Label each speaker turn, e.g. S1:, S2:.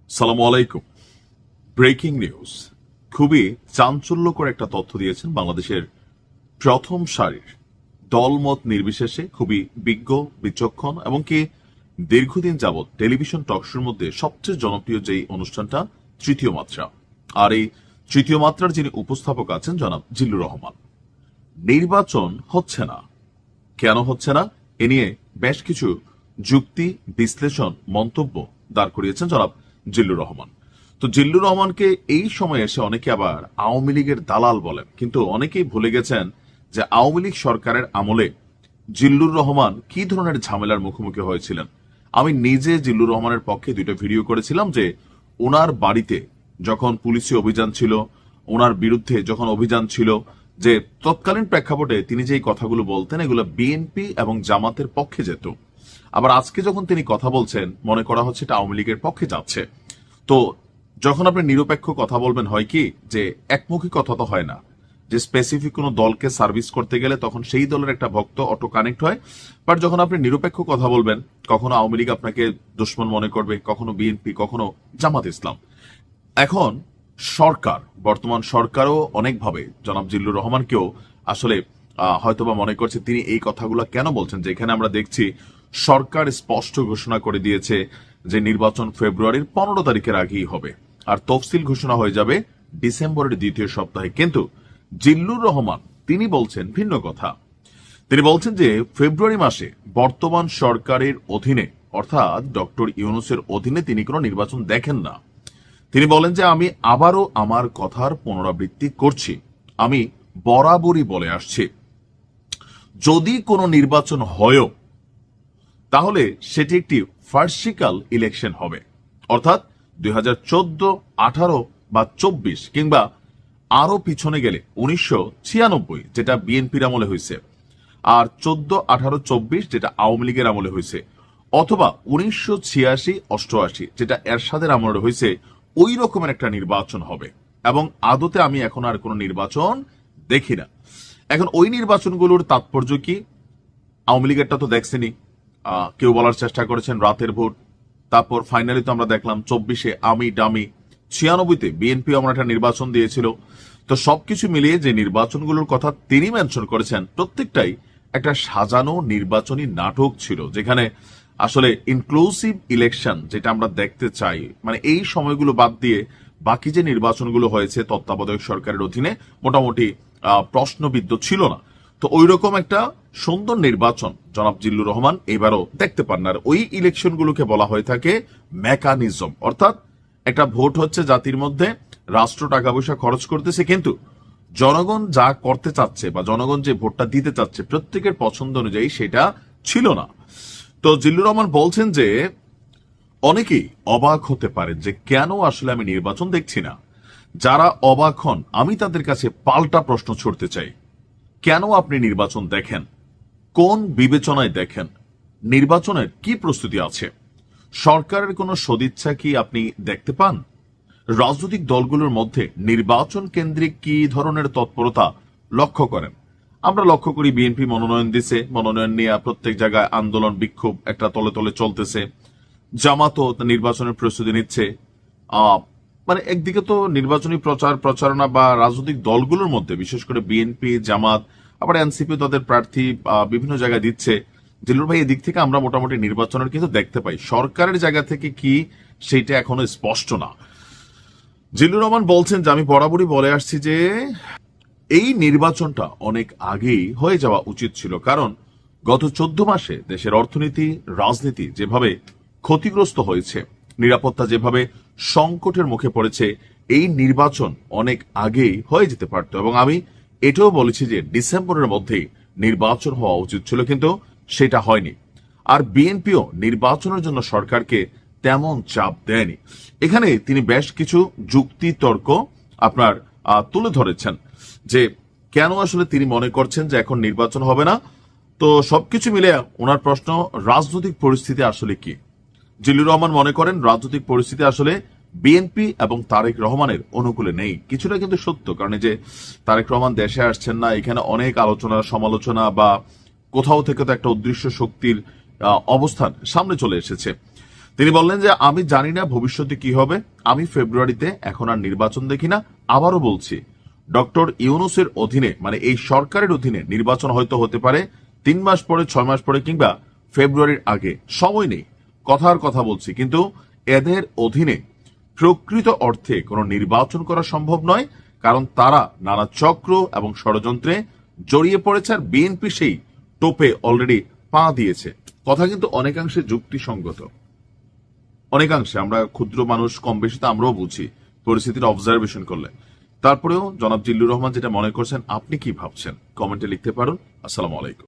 S1: সালামু আলাইকুম। Breaking news, খুবই চাঞ্চল্যকর একটা তথ্য দিয়েছেন বাংলাদেশের প্রথম সারির দলমত নির্বিশেষে খুবই বিজ্ঞ, বিচক্ষণ এবং কি দীর্ঘদিন যাবৎ টেলিভিশন টকশোর মধ্যে সবচেয়ে জনপ্রিয় যেই অনুষ্ঠানটা তৃতীয় মাত্রা। আর এই তৃতীয় মাত্রার যিনি উপস্থাপক আছেন জনাব জিল্লুর রহমান। নির্বাচন হচ্ছে না, কেন হচ্ছে না এ নিয়ে বেশ কিছু যুক্তি, বিশ্লেষণ, মন্তব্য দাঁড় করিয়েছেন জনাব জিল্লুর রহমান। তো জিল্লুর রহমানকে এই সময়ে এসে অনেকে আবার আওয়ামী লীগের দালাল বলেন, কিন্তু অনেকেই ভুলে গেছেন যে আওয়ামী লীগ সরকারের আমলে জিল্লুর রহমান কি ধরনের ঝামেলার মুখোমুখি হয়েছিলেন। আমি নিজে জিল্লুর রহমানের পক্ষে দুইটা ভিডিও করেছিলাম যে ওনার বাড়িতে যখন পুলিশি অভিযান ছিল, ওনার বিরুদ্ধে যখন অভিযান ছিল, যে তৎকালীন প্রেক্ষাপটে তিনি যে কথাগুলো বলতেন এগুলো বিএনপি এবং জামাতের পক্ষে যেত। আবার আজকে যখন তিনি কথা বলছেন মনে করা হচ্ছে এটা আওয়ামী লীগের পক্ষে যাচ্ছে। তো যখন আপনি নিরপেক্ষ কথা বলবেন হয় কি যে একমুখী কথা তো হয় না, যে স্পেসিফিক কোনো দলকে সার্ভিস করতে গেলে তখন সেই দলের একটা ভক্ত অটো কানেক্ট হয়। বাট যখন আপনি নিরপেক্ষ কথা বলবেন, কখনো আওয়ামী লীগ আপনাকে দুশ্মন মনে করবে, কখনো বিএনপি, কখনো জামাত ইসলাম। এখন সরকার, বর্তমান সরকারও অনেকভাবে জনাব জিল্লুর রহমানকেও আসলে হয়তোবা মনে করছে তিনি এই কথাগুলো কেন বলছেন, যেখানে আমরা দেখছি সরকার স্পষ্ট ঘোষণা করে দিয়েছে যে নির্বাচন ফেব্রুয়ারির 15 তারিখের আগেই হবে, আর তফসিল ঘোষণা হয়ে যাবে ডিসেম্বরের দ্বিতীয় সপ্তাহে। কিন্তু জিল্লুর রহমান তিনি বলছেন ভিন্ন কথা। তিনি বলছেন যে ফেব্রুয়ারি মাসে বর্তমান সরকারের অধীনে, অর্থাৎ ডক্টর ইউনূসের অধীনে তিনি কোনো নির্বাচন দেখেন না। তিনি বলেন যে আমি আবারও আমার কথার পুনরাবৃত্তি করছি, আমি বরাবরই বলে আসছি যদি কোনো নির্বাচন হয়ও তাহলে সেটি একটি ফার্সিক্যাল ইলেকশন হবে, অর্থাৎ 2014, 18 বা 24 কিংবা আরো পিছনে গেলে 1996 যেটা বিএনপির আমলে হয়েছে, আর 14, 18, 24 যেটা আওয়ামী লীগের আমলে হয়েছে, অথবা 1986, 88 যেটা এরশাদের আমলে হয়েছে, ওই রকমের একটা নির্বাচন হবে। এবং আদতে আমি এখন আর কোন নির্বাচন দেখি না। এখন ওই নির্বাচনগুলোর তাৎপর্য কি? আওয়ামী লীগেরটা তো দেখছেনি, কেউ বলার চেষ্টা করেছেন রাতের ভোট, তারপর ফাইনালি তো আমরা দেখলাম 24-এ আমি ডামি, 96-তে বিএনপি আমরা একটা নির্বাচন দিয়েছিল। তো সবকিছু মিলিয়ে যে নির্বাচনগুলোর কথা তিনি মেনশন করেছেন প্রত্যেকটাই একটা সাজানো নির্বাচনী নাটক ছিল, যেখানে আসলে ইনক্লুসিভ ইলেকশন যেটা আমরা দেখতে চাই, মানে এই সময়গুলো বাদ দিয়ে বাকি যে নির্বাচনগুলো হয়েছে তত্ত্বাবধায়ক সরকারের অধীনে মোটামুটি প্রশ্নবিদ্ধ ছিল না। তো ওই রকম একটা সুন্দর নির্বাচন জনাব জিল্লুর রহমান এবারও দেখতে পান না। আর ওই ইলেকশনগুলোকে বলা হয়ে থাকে মেকানিজম, অর্থাৎ একটা ভোট হচ্ছে জাতির মধ্যে, রাষ্ট্র টাকা পয়সা খরচ করতেছে, কিন্তু জনগণ যা করতে চাচ্ছে বা জনগণ যে ভোটটা দিতে চাচ্ছে প্রত্যেকের পছন্দ অনুযায়ী সেটা ছিল না। তো জিল্লুর রহমান বলছেন যে অনেকেই অবাক হতে পারেন যে কেন আসলে আমি নির্বাচন দেখছি না। যারা অবাক হন আমি তাদের কাছে পাল্টা প্রশ্ন ছুড়তে চাই, কেন আপনি নির্বাচন দেখেন? কোন বিবেচনায় দেখেন? নির্বাচনের কি প্রস্তুতি আছে? সরকারের কোনো সদিচ্ছা কি আপনি দেখতে পান? রাজনৈতিক দলগুলোর মধ্যে নির্বাচন কেন্দ্রিক কি ধরনের তৎপরতা লক্ষ্য করেন? আমরা লক্ষ্য করি বিএনপি মনোনয়ন দিছে, মনোনয়ন নিয়ে প্রত্যেক জায়গায় আন্দোলন বিক্ষোভ একটা তলে তলে চলতেছে। জামাতও নির্বাচনের প্রস্তুতি নিচ্ছে। মানে একদিকে তো নির্বাচনী প্রচারণা বা রাজনৈতিক দলগুলোর মধ্যে বিশেষ করে বিএনপি, জামাত, আবার এনসিপি তাদের প্রার্থী বিভিন্ন জায়গায় দিচ্ছে। জিল্লুর ভাই, এদিক থেকে আমরা মোটামুটি নির্বাচনের কিন্তু দেখতে পাই। সরকারের জায়গা থেকে কি সেইটা এখনো স্পষ্ট না। জিল্লুর রহমান বলছেন যে আমি বরাবরই বলে আসছি যে এই নির্বাচনটা অনেক আগেই হয়ে যাওয়া উচিত ছিল, কারণ গত 14 মাসে দেশের অর্থনীতি, রাজনীতি যেভাবে ক্ষতিগ্রস্ত হয়েছে, নিরাপত্তা যেভাবে সংকটের মুখে পড়েছে, এই নির্বাচন অনেক আগেই হয়ে যেতে পারত। এবং আমি এটাও বলেছি যে ডিসেম্বরের মধ্যেই নির্বাচন হওয়া উচিত ছিল, কিন্তু সেটা হয়নি। আর বিএনপিও নির্বাচনের জন্য সরকারকে তেমন চাপ দেয়নি। এখানে তিনি বেশ কিছু যুক্তি তর্ক আপনার তুলে ধরেছেন যে কেন আসলে তিনি মনে করছেন যে এখন নির্বাচন হবে না। তো সবকিছু মিলে ওনার প্রশ্ন, রাজনৈতিক পরিস্থিতি আসলে কি? জিল্লুর রহমান মনে করেন রাজনৈতিক পরিস্থিতি আসলে বিএনপি এবং তারেক রহমানের অনুকূলে নেই। কিছুটা কিন্তু সত্য, কারণ এই যে তারেক রহমান দেশে আসছেন না, এখানে অনেক আলোচনা সমালোচনা বা কোথাও থেকে তো একটা অদৃশ্য শক্তির অবস্থান সামনে চলে এসেছে। তিনি বললেন যে আমি জানি না ভবিষ্যতে কি হবে, আমি ফেব্রুয়ারিতে এখন আর নির্বাচন দেখি না। আবারও বলছি, ডক্টর ইউনূসের অধীনে মানে এই সরকারের অধীনে নির্বাচন হয়তো হতে পারে 3 মাস পরে, 6 মাস পরে, কিংবা ফেব্রুয়ারির আগে। সময় নেই, কথার কথা বলছি, কিন্তু এদের অধীনে প্রকৃত অর্থে কোনো নির্বাচন করা সম্ভব নয়, কারণ তারা নানা চক্র এবং ষড়যন্ত্রে জড়িয়ে পড়েছে, আর বিএনপি সেই টোপে অলরেডি পা দিয়েছে। কথা কিন্তু অনেকাংশে যুক্তিসঙ্গত, অনেকাংশে আমরা ক্ষুদ্র মানুষ, কম বেশি তো আমরাও বুঝি পরিস্থিতির অবজারভেশন করলে। তারপরেও জনাব জিল্লুর রহমান যেটা মনে করছেন, আপনি কি ভাবছেন কমেন্টে লিখতে পারুন। আসসালামু আলাইকুম।